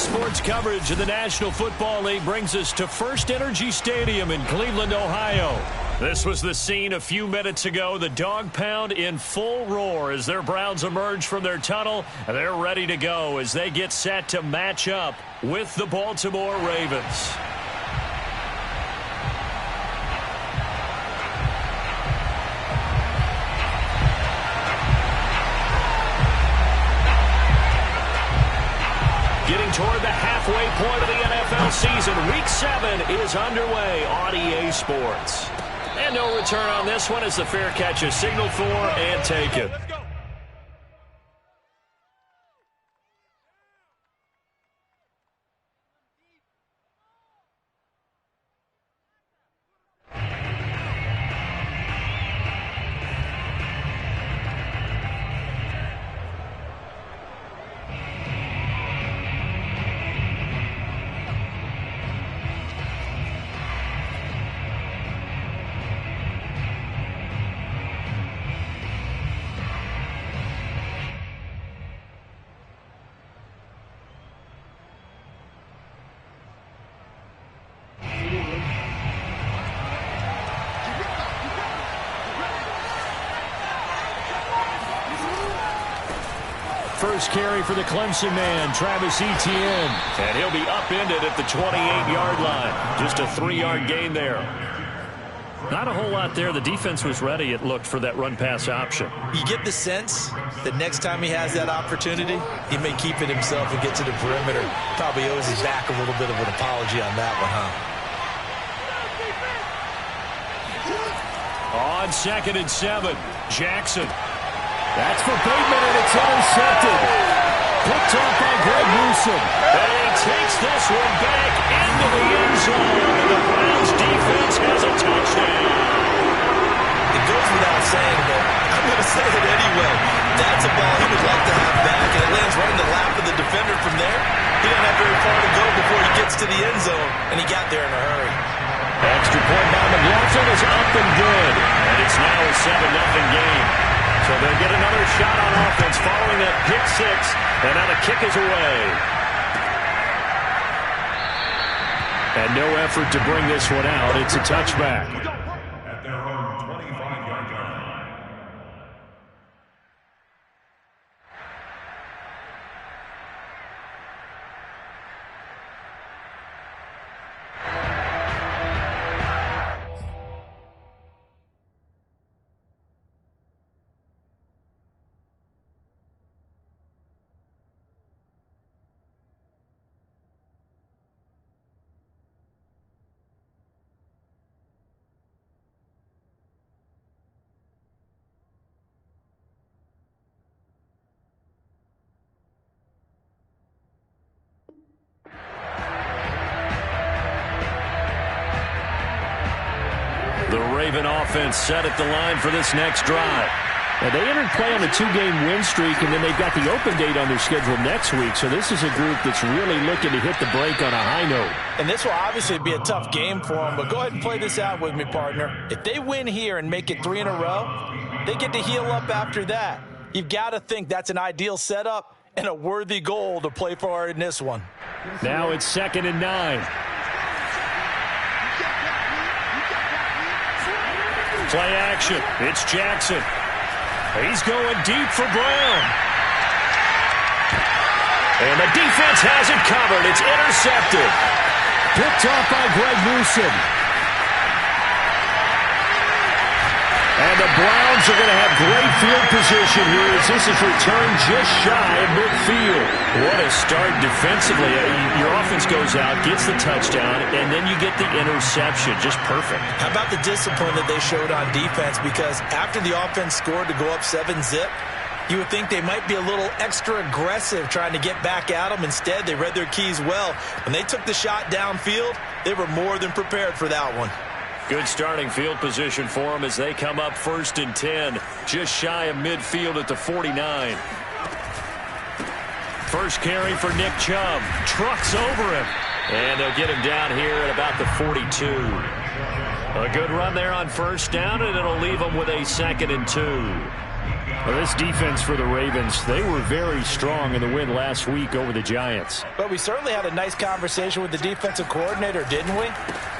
Sports coverage of the National Football League brings us to First Energy Stadium in Cleveland, Ohio. This was the scene a few minutes ago. The dog pound in full roar as their Browns emerge from their tunnel. They're ready to go as they get set to match up with the Baltimore Ravens. Getting toward the halfway point of the NFL season. Week 7 is underway on EA Sports. And no return on this one as the fair catch is signaled for and taken. First carry for the Clemson man, Travis Etienne. And he'll be upended at the 28-yard line. Just a 3-yard gain there. Not a whole lot there. The defense was ready, it looked, for that run-pass option. You get the sense that next time he has that opportunity, he may keep it himself and get to the perimeter. Probably owes his back a little bit of an apology on that one, huh? On 2nd and 7, Jackson. That's for Bateman, and it's intercepted. Picked off by Greg Newsome. And he takes this one back into the end zone. And the Browns defense has a touchdown. It goes without saying, but I'm going to say it anyway. That's a ball he would like to have back, and it lands right in the lap of the defender from there. He doesn't have very far to go before he gets to the end zone, and he got there in a hurry. Extra point by McLaughlin is up and good. And it's now a 7-0 game. So they'll get another shot on offense following that pick 6. And now the kick is away. And no effort to bring this one out. It's a touchback. At their own 25-yard line. The Raven offense set at the line for this next drive. Now, they entered play on a 2-game win streak, and then they've got the open date on their schedule next week. So this is a group that's really looking to hit the break on a high note. And this will obviously be a tough game for them, but go ahead and play this out with me, partner. If they win here and make it 3 in a row, they get to heal up after that. You've got to think that's an ideal setup and a worthy goal to play for in this one. Now it's 2nd and 9. Play action. It's Jackson. He's going deep for Brown. And the defense has it covered. It's intercepted. Picked off by Greg Newsome. And the Browns are going to have great field position here as this is returned just shy of midfield. What a start defensively. Your offense goes out, gets the touchdown, and then you get the interception. Just perfect. How about the discipline that they showed on defense? Because after the offense scored to go up 7-zip, you would think they might be a little extra aggressive trying to get back at them. Instead, they read their keys well. When they took the shot downfield, they were more than prepared for that one. Good starting field position for them as they come up 1st and 10, just shy of midfield at the 49. First carry for Nick Chubb. Trucks over him. And they'll get him down here at about the 42. A good run there on 1st down, and it'll leave them with a 2nd and 2. Well, this defense for the Ravens, they were very strong in the win last week over the Giants. But we certainly had a nice conversation with the defensive coordinator, didn't we?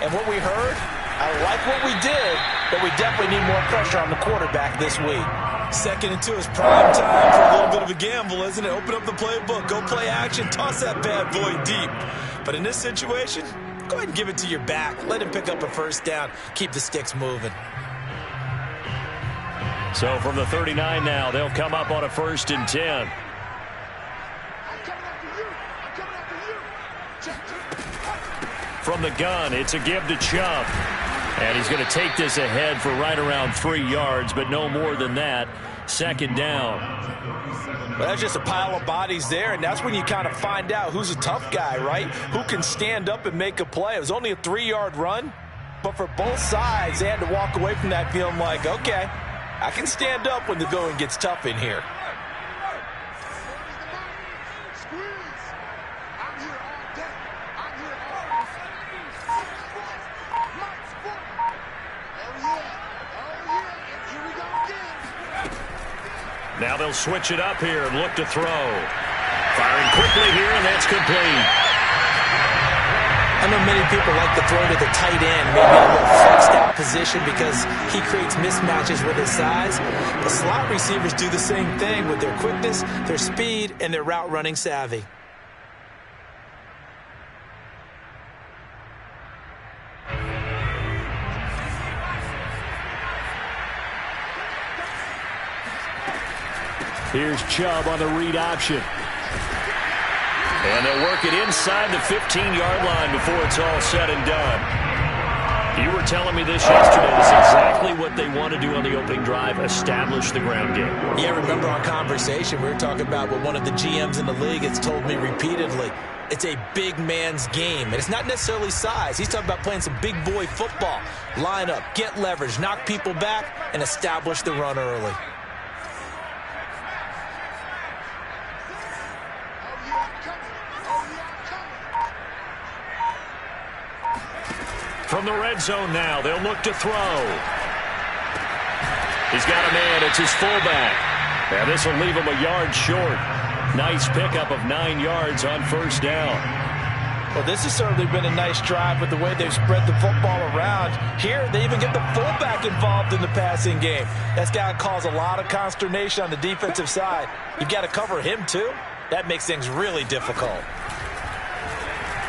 And what we heard, I like what we did, but we definitely need more pressure on the quarterback this week. 2nd and 2 is prime time for a little bit of a gamble, isn't it? Open up the playbook, go play action, toss that bad boy deep. But in this situation, go ahead and give it to your back. Let him pick up a first down. Keep the sticks moving. So from the 39 now, they'll come up on a 1st and 10. From the gun, it's a give to Chubb. And he's going to take this ahead for right around 3 yards, but no more than that. 2nd down. Well, that's just a pile of bodies there, and that's when you kind of find out who's a tough guy, right? Who can stand up and make a play. It was only a 3-yard run, but for both sides, they had to walk away from that feeling like, okay, I can stand up when the going gets tough in here. Now they'll switch it up here and look to throw. Firing quickly here, and that's complete. I know many people like to throw to the tight end, maybe a little flexed out position because he creates mismatches with his size. The slot receivers do the same thing with their quickness, their speed, and their route running savvy. Here's Chubb on the read option. And they'll work it inside the 15-yard line before it's all said and done. You were telling me this yesterday. This is exactly what they want to do on the opening drive, establish the ground game. Yeah, remember our conversation, we were talking about what one of the GMs in the league has told me repeatedly. It's a big man's game, and it's not necessarily size. He's talking about playing some big boy football. Line up, get leverage, knock people back, and establish the run early. From the red zone now, they'll look to throw. He's got a man. It's his fullback. And this will leave him a yard short. Nice pickup of 9 yards on 1st down. Well, this has certainly been a nice drive with the way they've spread the football around. Here, they even get the fullback involved in the passing game. That's got to cause a lot of consternation on the defensive side. You've got to cover him, too. That makes things really difficult.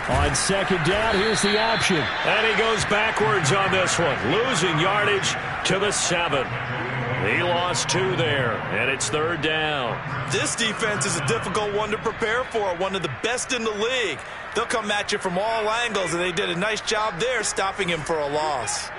On 2nd down, here's the option. And he goes backwards on this one, losing yardage to the 7. He lost 2 there, and it's 3rd down. This defense is a difficult one to prepare for, one of the best in the league. They'll come at you from all angles, and they did a nice job there stopping him for a loss.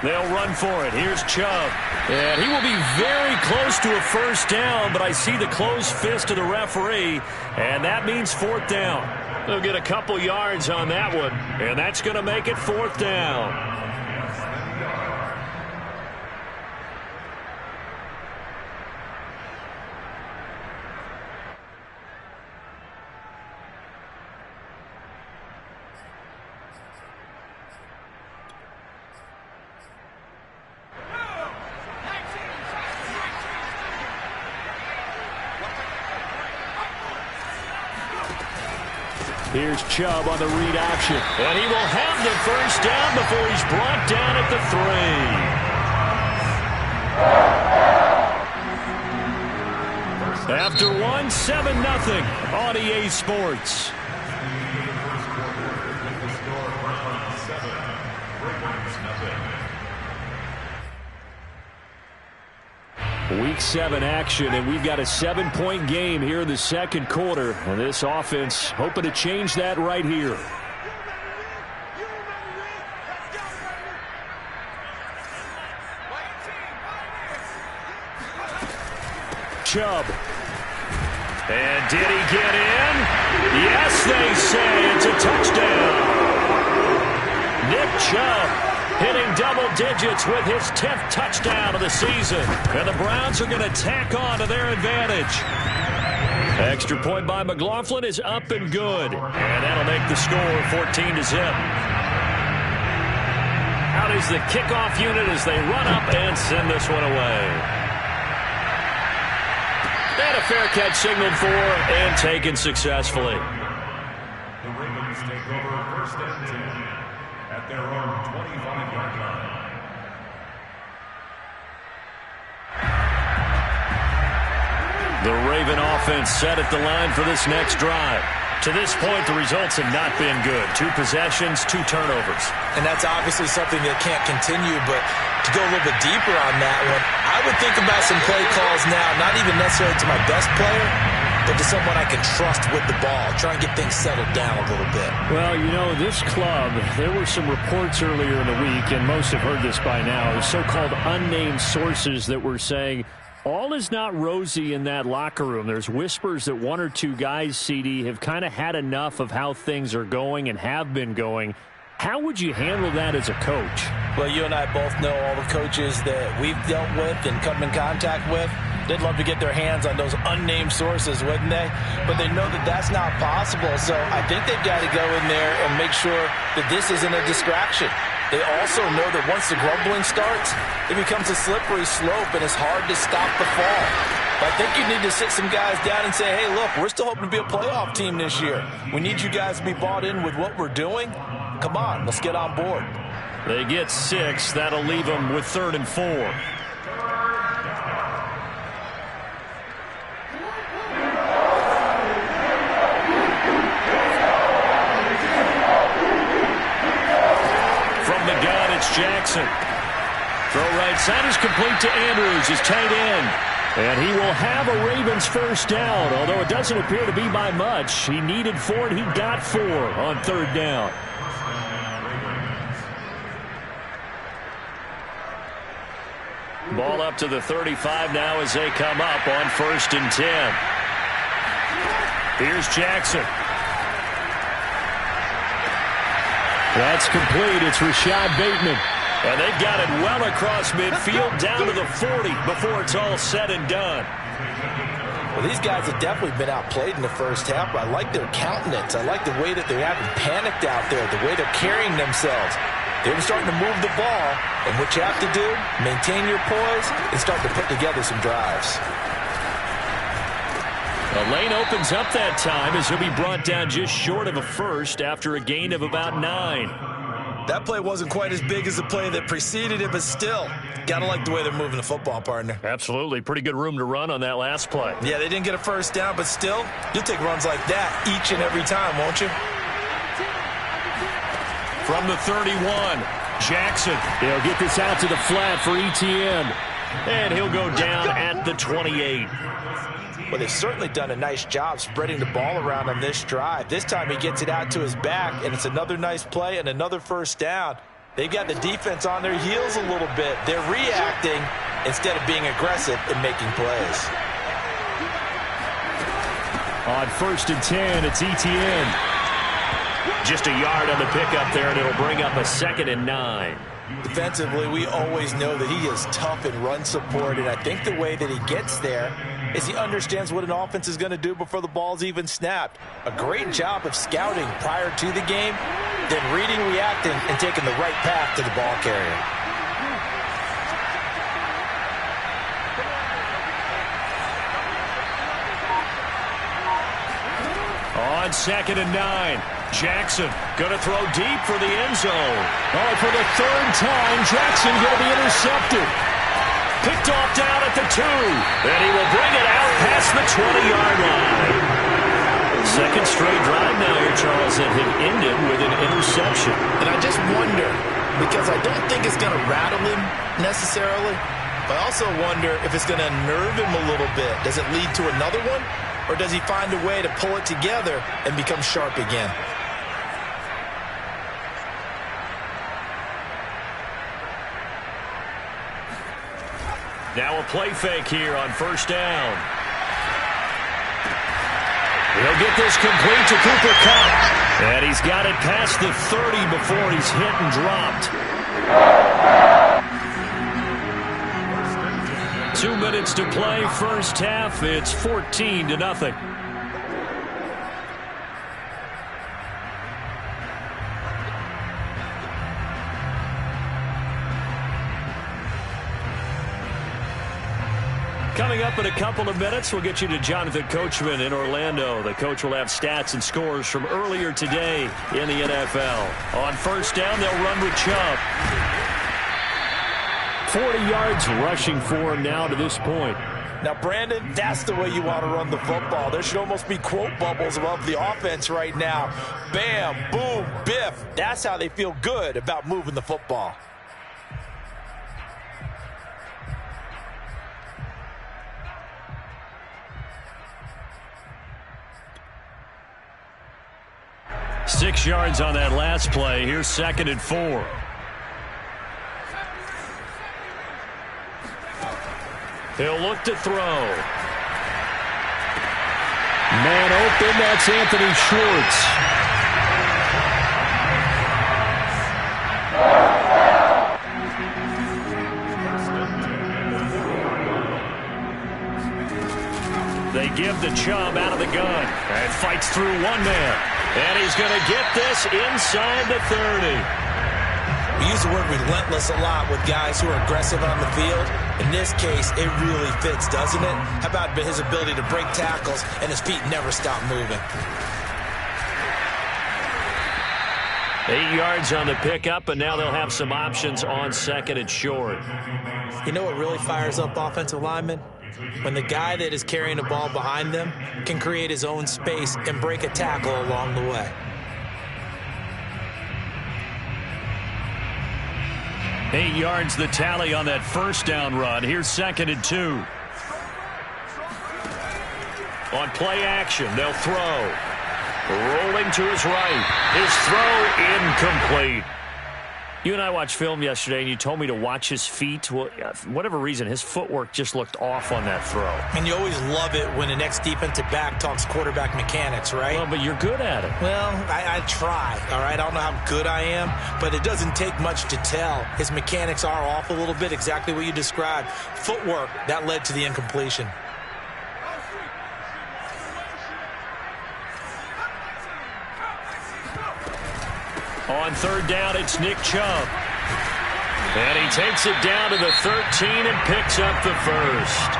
They'll run for it. Here's Chubb. And he will be very close to a 1st down, but I see the closed fist of the referee, and that means 4th down. They'll get a couple yards on that one, and that's going to make it 4th down. Here's Chubb on the read option. And he will have the 1st down before he's brought down at the 3. After 1, 7-0 on EA Sports. Week 7 action, and we've got a 7-point game here in the 2nd quarter. And this offense hoping to change that right here. Chubb. And did he get in? Yes, they say it's a touchdown. Nick Chubb hitting double digits with his 10th touchdown of the season. And the Browns are going to tack on to their advantage. Extra point by McLaughlin is up and good. And that'll make the score 14-0. Out is the kickoff unit as they run up and send this one away. And a fair catch signaled for and taken successfully. The Ravens take over first and 10 at their own 25-yard line. The Raven offense set at the line for this next drive. To this point, the results have not been good. 2 possessions, 2 turnovers. And that's obviously something that can't continue, but to go a little bit deeper on that one, I would think about some play calls now, not even necessarily to my best player, but to someone I can trust with the ball. Try and get things settled down a little bit. Well, you know, this club, there were some reports earlier in the week, and most have heard this by now, so-called unnamed sources that were saying all is not rosy in that locker room. There's whispers that 1 or 2 guys, CD, have kind of had enough of how things are going and have been going. How would you handle that as a coach? Well, you and I both know all the coaches that we've dealt with and come in contact with. They'd love to get their hands on those unnamed sources, wouldn't they? But they know that that's not possible. So I think they've got to go in there and make sure that this isn't a distraction. They also know that once the grumbling starts, it becomes a slippery slope, and it's hard to stop the fall. But I think you need to sit some guys down and say, hey, look, we're still hoping to be a playoff team this year. We need you guys to be bought in with what we're doing. Come on, let's get on board. They get 6. That'll leave them with 3rd and 4. Jackson. Throw right side is complete to Andrews, his tight end. And he will have a Ravens first down, although it doesn't appear to be by much. He needed 4, and he got 4 on 3rd down. Ball up to the 35 now as they come up on 1st and 10. Here's Jackson. That's complete. It's Rashad Bateman. And they've got it well across midfield down to the 40 before it's all said and done. Well, these guys have definitely been outplayed in the first half, but I like their countenance. I like the way that they haven't panicked out there, the way they're carrying themselves. They're starting to move the ball, and what you have to do, maintain your poise and start to put together some drives. The lane opens up that time as he'll be brought down just short of a first after a gain of about 9. That play wasn't quite as big as the play that preceded it, but still, gotta like the way they're moving the football, partner. Absolutely. Pretty good room to run on that last play. Yeah, they didn't get a first down, but still, you'll take runs like that each and every time, won't you? From the 31, Jackson. He'll get this out to the flat for Etienne. And he'll go down at the 28. Well, they've certainly done a nice job spreading the ball around on this drive. This time he gets it out to his back, and it's another nice play and another first down. They've got the defense on their heels a little bit. They're reacting instead of being aggressive and making plays. On 1st and 10, it's Etienne. Just a yard on the pickup there, and it'll bring up a 2nd and 9. Defensively, we always know that he is tough in run support, and I think the way that he gets there is he understands what an offense is going to do before the ball's even snapped. A great job of scouting prior to the game, then reading, reacting, and taking the right path to the ball carrier. On 2nd and 9, Jackson going to throw deep for the end zone. Oh, for the 3rd time, Jackson going to be intercepted. Picked off down at the 2. And he will bring it out past the 20-yard line. Second straight drive now here, Charles, that had ended with an interception. And I just wonder, because I don't think it's going to rattle him necessarily, but I also wonder if it's going to unnerve him a little bit. Does it lead to another one? Or does he find a way to pull it together and become sharp again? Now a play fake here on 1st down. He'll get this complete to Cooper Kupp. And he's got it past the 30 before he's hit and dropped. 2 minutes to play, first half. It's 14-0. Coming up in a couple of minutes, we'll get you to Jonathan Coachman in Orlando. The coach will have stats and scores from earlier today in the NFL. On first down, they'll run with Chubb. 40 yards rushing for him now to this point. Now, Brandon, that's the way you want to run the football. There should almost be quote bubbles above the offense right now. Bam, boom, biff. That's how they feel good about moving the football. Six yards on that last play. Here's 2nd and 4. He'll look to throw. Man open, that's Anthony Schwartz. They give the Chubb out of the gun and fights through one man. And he's going to get this inside the 30. We use the word relentless a lot with guys who are aggressive on the field. In this case, it really fits, doesn't it? How about his ability to break tackles and his feet never stop moving? 8 yards on the pickup, and now they'll have some options on 2nd and short. You know what really fires up offensive linemen? When the guy that is carrying the ball behind them can create his own space and break a tackle along the way. Eight yards the tally on that first down run. Here's 2nd and 2. On play action, they'll throw. Rolling to his right. His throw incomplete. You and I watched film yesterday, and you told me to watch his feet. Well, for whatever reason, his footwork just looked off on that throw. And you always love it when the next defensive back talks quarterback mechanics, right? Well, but you're good at it. Well, I try, all right? I don't know how good I am, but it doesn't take much to tell. His mechanics are off a little bit, exactly what you described. Footwork, that led to the incompletion. On 3rd down, it's Nick Chubb. And he takes it down to the 13 and picks up the first.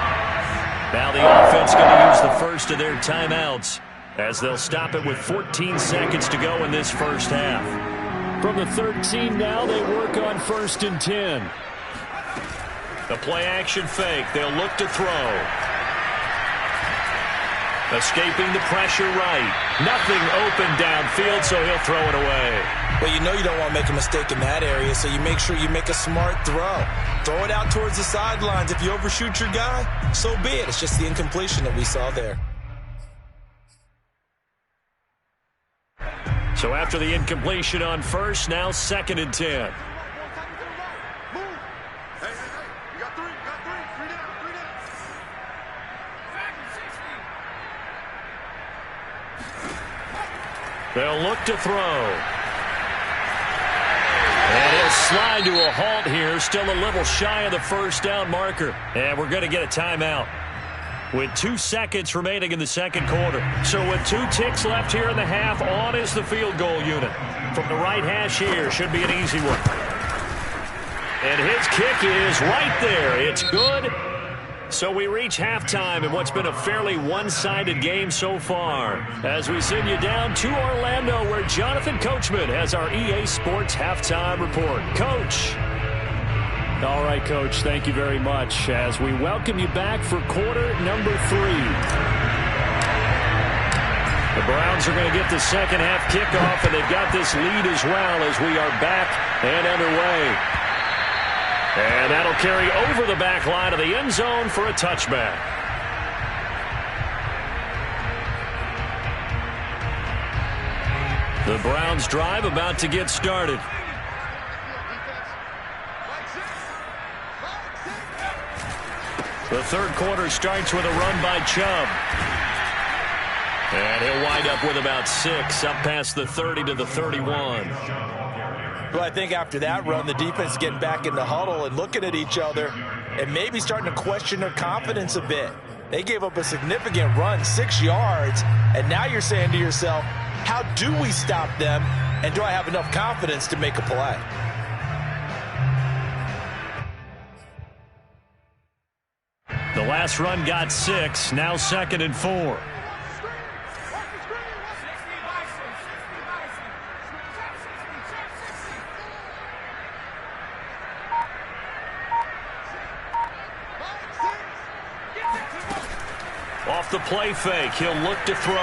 Now the offense going to use the first of their timeouts as they'll stop it with 14 seconds to go in this first half. From the 13 now, they work on 1st and 10. The play action fake. They'll look to throw. Escaping the pressure right. Nothing open downfield, so he'll throw it away. Well, you know you don't want to make a mistake in that area, so you make sure you make a smart throw. Throw it out towards the sidelines. If you overshoot your guy, so be it. It's just the incompletion that we saw there. So after the incompletion on first, now 2nd and 10. They'll look to throw. And he'll slide to a halt here. Still a little shy of the first down marker. And we're going to get a timeout with 2 seconds remaining in the second quarter. So with 2 ticks left here in the half, on is the field goal unit. From the right hash here, should be an easy one. And his kick is right there. It's good. So we reach halftime in what's been a fairly one-sided game so far, as we send you down to Orlando, where Jonathan Coachman has our EA Sports halftime report. Coach. All right, Coach, thank you very much as we welcome you back for quarter number 3. The Browns are going to get the second half kickoff, and they've got this lead as well as we are back and underway. And that'll carry over the back line of the end zone for a touchback. The Browns drive about to get started. The third quarter starts with a run by Chubb. And he'll wind up with about 6, up past the 30 to the 31. Well, I think after that run, the defense is getting back in the huddle and looking at each other and maybe starting to question their confidence a bit. They gave up a significant run, 6 yards, and now you're saying to yourself, how do we stop them, and do I have enough confidence to make a play? The last run got 6. Now 2nd and 4. Off the play fake, he'll look to throw.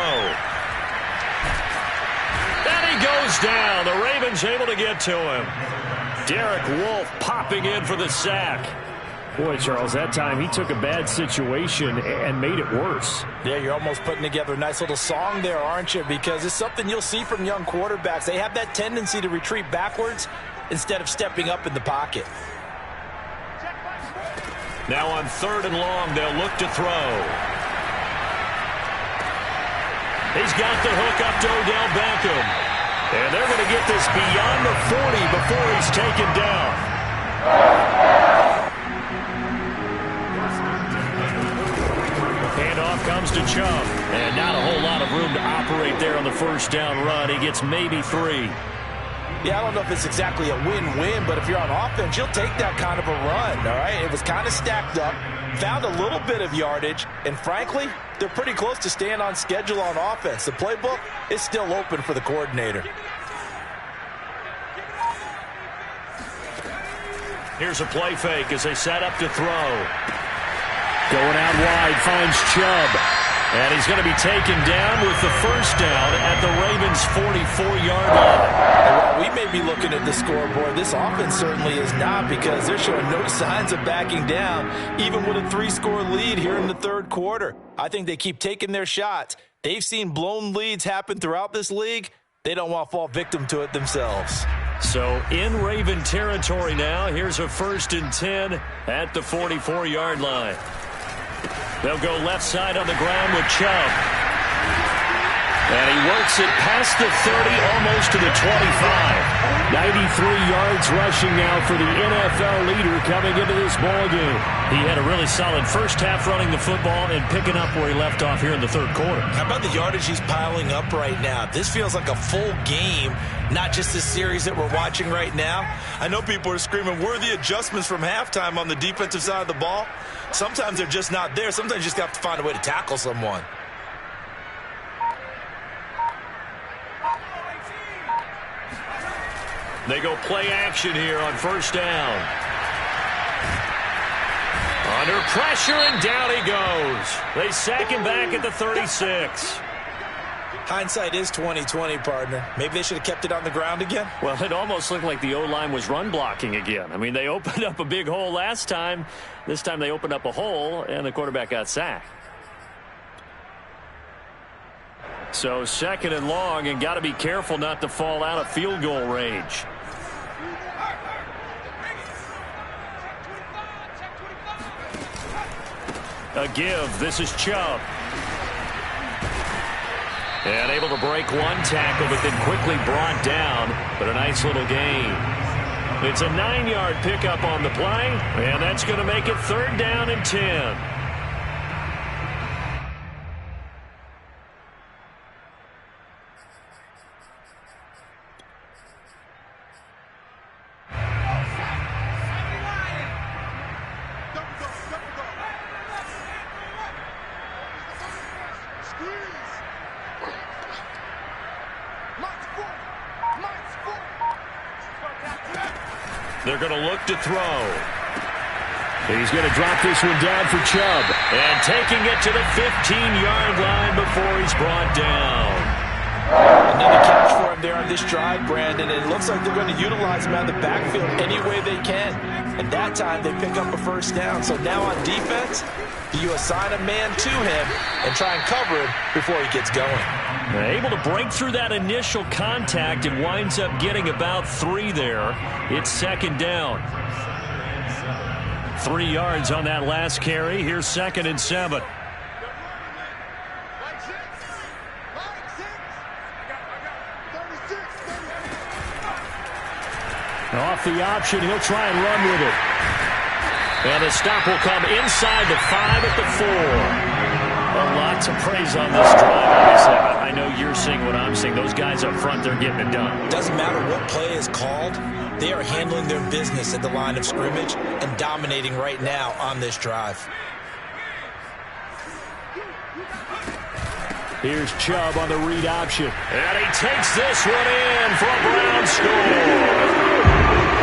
And he goes down. The Ravens able to get to him. Derek Wolfe popping in for the sack. Boy, Charles, that time he took a bad situation and made it worse. Yeah, you're almost putting together a nice little song there, aren't you? Because it's something you'll see from young quarterbacks. They have that tendency to retreat backwards instead of stepping up in the pocket. Now on 3rd and long, they'll look to throw. He's got the hook up to Odell Beckham. And they're going to get this beyond the 40 before he's taken down. Handoff comes to Chubb. And not a whole lot of room to operate there on the first down run. He gets maybe 3. Yeah, I don't know if it's exactly a win-win, but if you're on offense, you'll take that kind of a run, all right? It was kind of stacked up, found a little bit of yardage, and frankly, they're pretty close to staying on schedule on offense. The playbook is still open for the coordinator. Here's a play fake as they set up to throw. Going out wide, finds Chubb. And he's going to be taken down with the first down at the Ravens' 44-yard line. And while we may be looking at the scoreboard, this offense certainly is not, because they're showing no signs of backing down, even with a 3-score lead here in the 3rd quarter. I think they keep taking their shots. They've seen blown leads happen throughout this league. They don't want to fall victim to it themselves. So in Raven territory now, here's a 1st and 10 at the 44-yard line. They'll go left side on the ground with Chubb. And he works it past the 30, almost to the 25. 93 yards rushing now for the NFL leader coming into this ballgame. He had a really solid first half running the football and picking up where he left off here in the 3rd quarter. How about the yardage he's piling up right now? This feels like a full game, not just this series that we're watching right now. I know people are screaming, where are the adjustments from halftime on the defensive side of the ball? Sometimes they're just not there. Sometimes you just have to find a way to tackle someone. They go play action here on 1st down. Under pressure, and down he goes. They sack him back at the 36. Hindsight is 20/20, partner. Maybe they should have kept it on the ground again. Well, it almost looked like the O-line was run blocking again. I mean, they opened up a big hole last time. This time they opened up a hole, and the quarterback got sacked. So 2nd and long, and got to be careful not to fall out of field goal range. A give. This is Chubb. And able to break one tackle, but then quickly brought down. But a nice little gain. It's a 9-yard pickup on the play, and that's going to make it 3rd down and 10. They're going to look to throw. He's going to drop this one down for Chubb. And taking it to the 15-yard line before he's brought down. Another catch for him there on this drive, Brandon. And it looks like they're going to utilize him out of the backfield any way they can. And that time they pick up a first down. So now on defense, you assign a man to him and try and cover him before he gets going. They're able to break through that initial contact and winds up getting about 3 there. It's 2nd down. 3 yards on that last carry. Here's 2nd and 7. Off the option, he'll try and run with it. And the stop will come inside the 5 at the 4. A lot to praise on this drive, obviously. I know you're seeing what I'm seeing. Those guys up front, they're getting it done. Doesn't matter what play is called. They are handling their business at the line of scrimmage and dominating right now on this drive. Here's Chubb on the read option. And he takes this one in for a Brown score.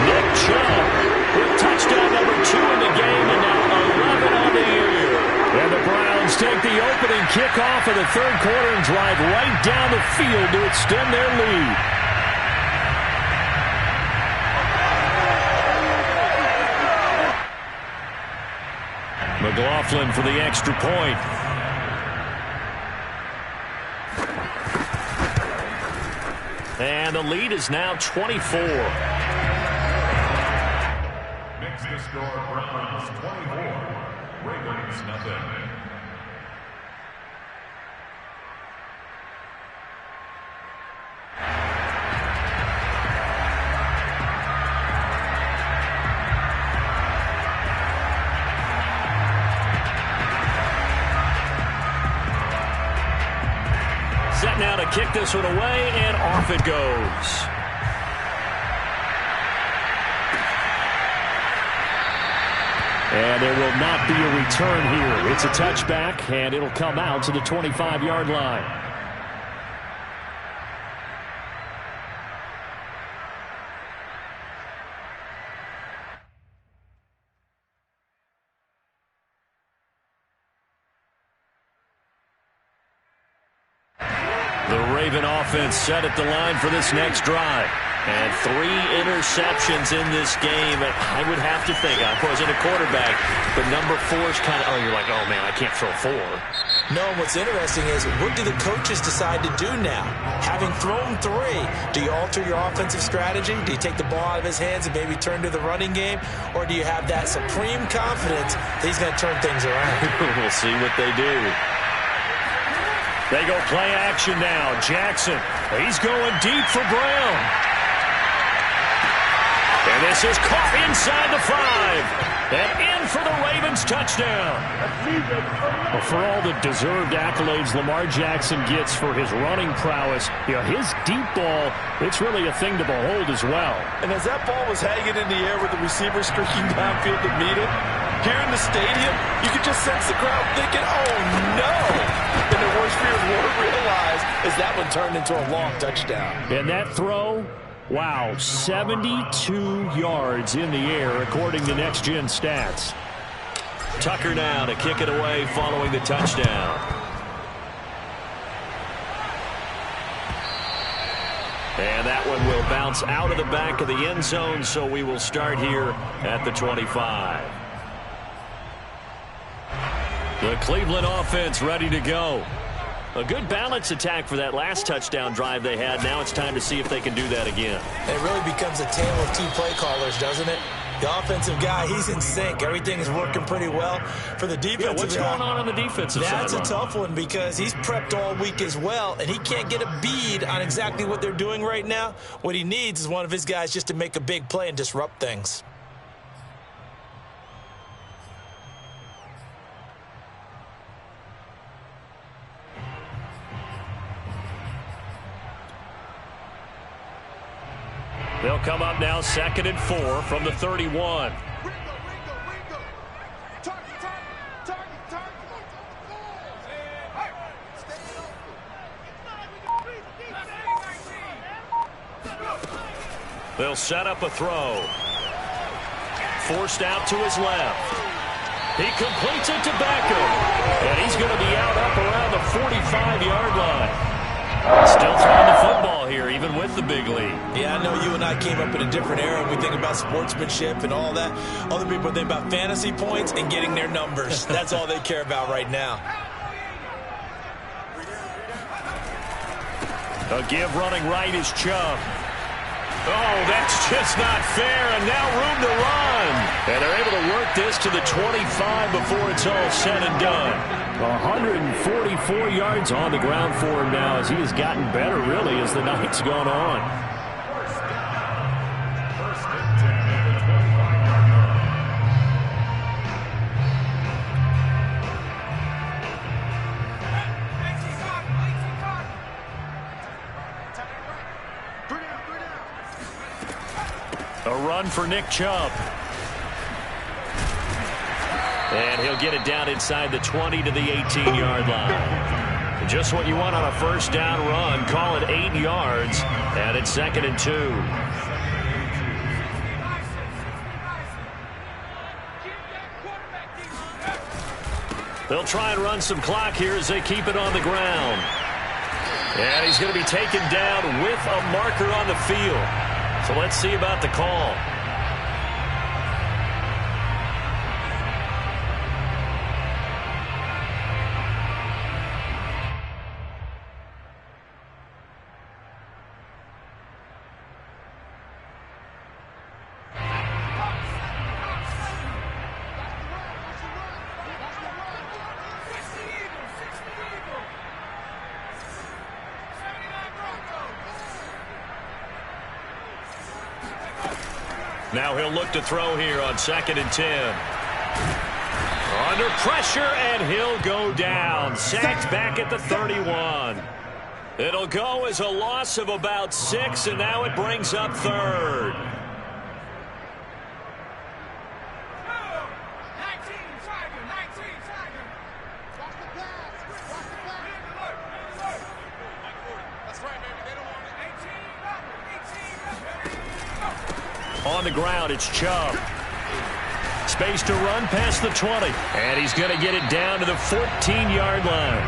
Nick Chubb with touchdown number 2 in the game and now 11 on the year. And the Browns take the opening kickoff of the third quarter and drive right down the field to extend their lead. McLaughlin for the extra point. And the lead is now 24. Makes the score Browns 24. Ravens nothing. Set now to kick this one away, and off it goes. And there will not be a return here. It's a touchback, and it'll come out to the 25-yard line. The Raven offense set at the line for this next drive. And 3 interceptions in this game. I would have to think, I wasn't a quarterback, but number 4 is kind of, you're like, oh, man, I can't throw 4. No, what's interesting is, what do the coaches decide to do now? Having thrown 3, do you alter your offensive strategy? Do you take the ball out of his hands and maybe turn to the running game? Or do you have that supreme confidence that he's going to turn things around? We'll see what they do. They go play action now. Jackson, he's going deep for Brown. And this is caught inside the 5. And in for the Ravens touchdown. Well, for all the deserved accolades Lamar Jackson gets for his running prowess, his deep ball, it's really a thing to behold as well. And as that ball was hanging in the air with the receiver streaking downfield to meet it, here in the stadium, you could just sense the crowd thinking, oh, no. And the worst fears won't realize as that one turned into a long touchdown. And that throw, wow, 72 yards in the air, according to Next Gen Stats. Tucker now to kick it away following the touchdown. And that one will bounce out of the back of the end zone, so we will start here at the 25. The Cleveland offense ready to go. A good balance attack for that last touchdown drive they had. Now it's time to see if they can do that again. It really becomes a tale of 2 play callers, doesn't it? The offensive guy, he's in sync. Everything's working pretty well. For the defensive what's going on the defensive side? That's a tough one because he's prepped all week as well, and he can't get a bead on exactly what they're doing right now. What he needs is one of his guys just to make a big play and disrupt things. They'll come up now 2nd and 4 from the 31. They'll set up a throw. Forced out to his left. He completes it to Beckham. And he's going to be out up around the 45-yard line. Still throwing the football here, even with the big lead. Yeah, I know you and I came up in a different era, and we think about sportsmanship and all that. Other people think about fantasy points and getting their numbers. That's all they care about right now. A give running right is Chubb. Oh, that's just not fair, and now room to run. And they're able to work this to the 25 before it's all said and done. 144 yards on the ground for him now as he has gotten better, really, as the night's gone on. First and 10 at the 25-yard line. A run for Nick Chubb. And he'll get it down inside the 20 to the 18-yard line. Just what you want on a first down run. Call it 8 yards. And it's 2nd and 2. They'll try and run some clock here as they keep it on the ground. And he's going to be taken down with a marker on the field. So let's see about the call. Now he'll look to throw here on 2nd and 10. Under pressure, and he'll go down. Sacked back at the 31. It'll go as a loss of about 6, and now it brings up 3rd. On the ground, it's Chubb. Space to run past the 20. And he's going to get it down to the 14-yard line.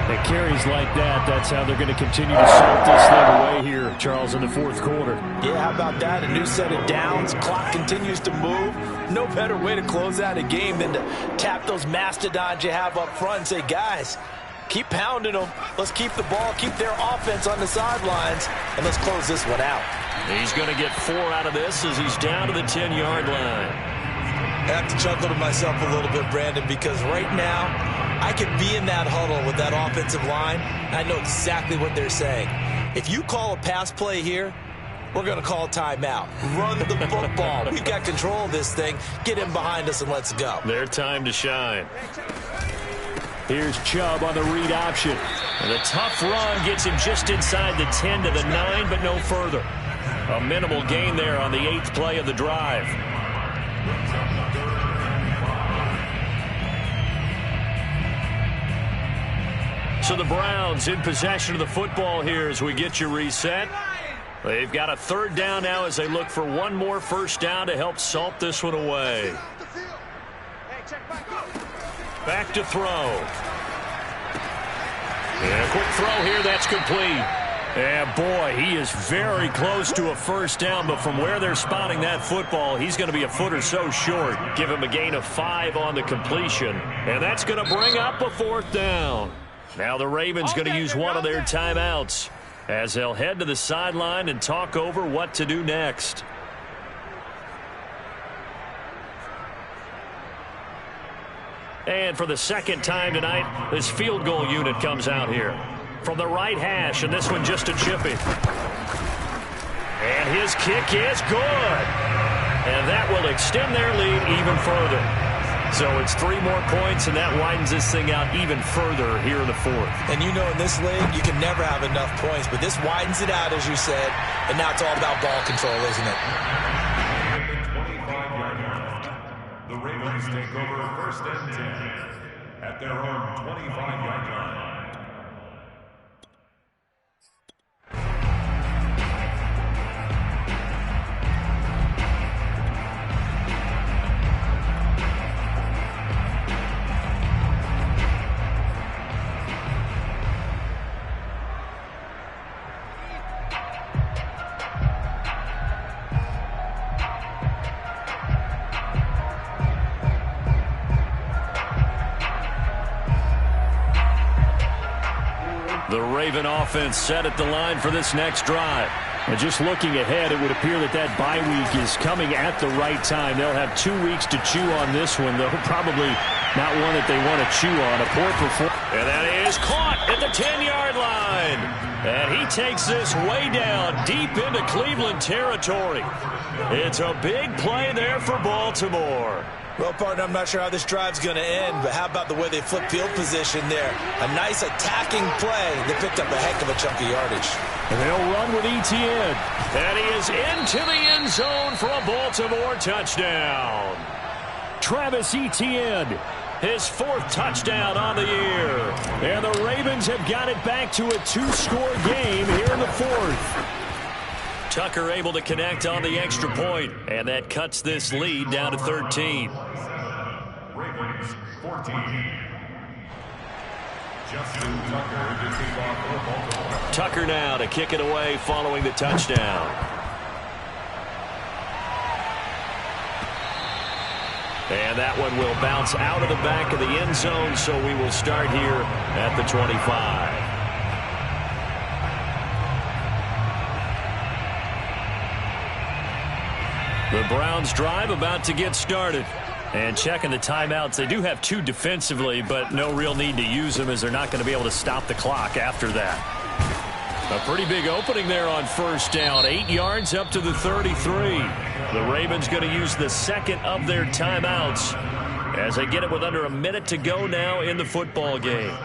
At carries like that, that's how they're going to continue to salt this thing away here, Charles, in the 4th quarter. Yeah, how about that? A new set of downs. Clock continues to move. No better way to close out a game than to tap those mastodons you have up front and say, guys, keep pounding them. Let's keep the ball, keep their offense on the sidelines, and let's close this one out. He's going to get 4 out of this as he's down to the 10-yard line. I have to chuckle to myself a little bit, Brandon, because right now I could be in that huddle with that offensive line. I know exactly what they're saying. If you call a pass play here, we're going to call a timeout. Run the football. We've got control of this thing. Get in behind us and let's go. Their time to shine. Here's Chubb on the read option. And a tough run gets him just inside the 10 to the 9, but no further. A minimal gain there on the 8th play of the drive. So the Browns in possession of the football here as we get you reset. They've got a 3rd down now as they look for one more first down to help salt this one away. Back to throw. And a quick throw here, that's complete. Yeah, boy, he is very close to a first down, but from where they're spotting that football, he's going to be a foot or so short. Give him a gain of 5 on the completion, and that's going to bring up a 4th down. Now the Ravens going to use one of their timeouts as they'll head to the sideline and talk over what to do next. And for the 2nd time tonight, this field goal unit comes out here. From the right hash, and this one just a chippy. And his kick is good. And that will extend their lead even further. So it's 3 more points, and that widens this thing out even further here in the 4th. And you know in this league, you can never have enough points, but this widens it out, as you said, and now it's all about ball control, isn't it? 25-yard line. The Ravens take over 1st and 10 at their own 25-yard line. The Raven offense set at the line for this next drive. And just looking ahead, it would appear that that bye week is coming at the right time. They'll have 2 weeks to chew on this one, though probably not one that they want to chew on. A poor performance. And that is caught at the 10-yard line. And he takes this way down deep into Cleveland territory. It's a big play there for Baltimore. Well, partner, I'm not sure how this drive's going to end, but how about the way they flip field position there? A nice attacking play. They picked up a heck of a chunk of yardage. And they'll run with Etienne. And he is into the end zone for a Baltimore touchdown. Travis Etienne, his 4th touchdown on the year. And the Ravens have got it back to a 2-score game here in the 4th. Tucker able to connect on the extra point, and that cuts this lead down to 13. Ravens 14. Justin Tucker to kick off for Baltimore. Tucker now to kick it away following the touchdown. And that one will bounce out of the back of the end zone, so we will start here at the 25. The Browns drive about to get started. And checking the timeouts, they do have 2 defensively, but no real need to use them as they're not going to be able to stop the clock after that. A pretty big opening there on first down. 8 yards up to the 33. The Ravens going to use the second of their timeouts as they get it with under a minute to go now in the football game.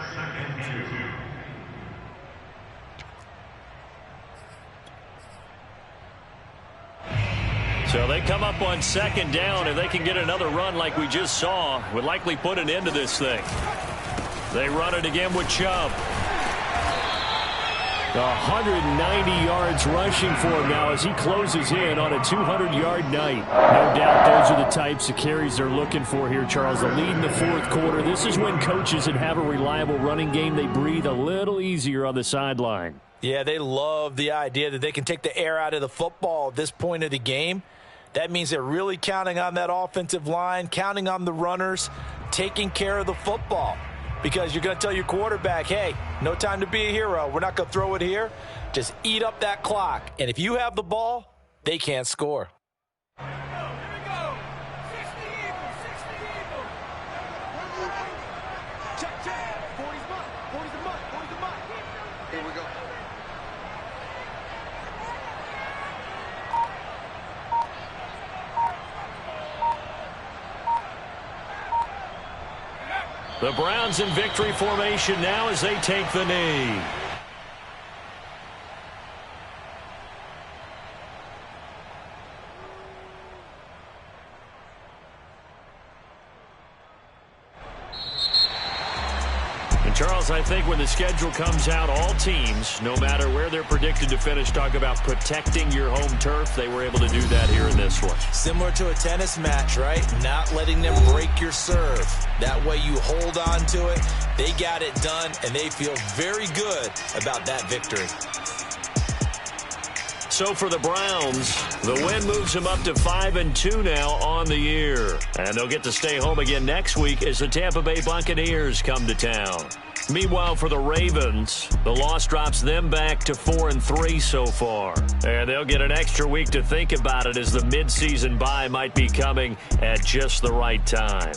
So they come up on second down. If they can get another run like we just saw, would likely put an end to this thing. They run it again with Chubb. 190 yards rushing for him now as he closes in on a 200-yard night. No doubt those are the types of carries they're looking for here, Charles. The lead in the 4th quarter. This is when coaches that have a reliable running game, they breathe a little easier on the sideline. Yeah, they love the idea that they can take the air out of the football at this point of the game. That means they're really counting on that offensive line, counting on the runners, taking care of the football. Because you're going to tell your quarterback, hey, no time to be a hero. We're not going to throw it here. Just eat up that clock. And if you have the ball, they can't score. The Browns in victory formation now as they take the knee. Charles, I think when the schedule comes out, all teams, no matter where they're predicted to finish, talk about protecting your home turf. They were able to do that here in this one. Similar to a tennis match, right? Not letting them break your serve. That way you hold on to it. They got it done, and they feel very good about that victory. So for the Browns, the win moves them up to 5-2 now on the year. And they'll get to stay home again next week as the Tampa Bay Buccaneers come to town. Meanwhile, for the Ravens, the loss drops them back to 4-3 so far. And they'll get an extra week to think about it as the midseason bye might be coming at just the right time.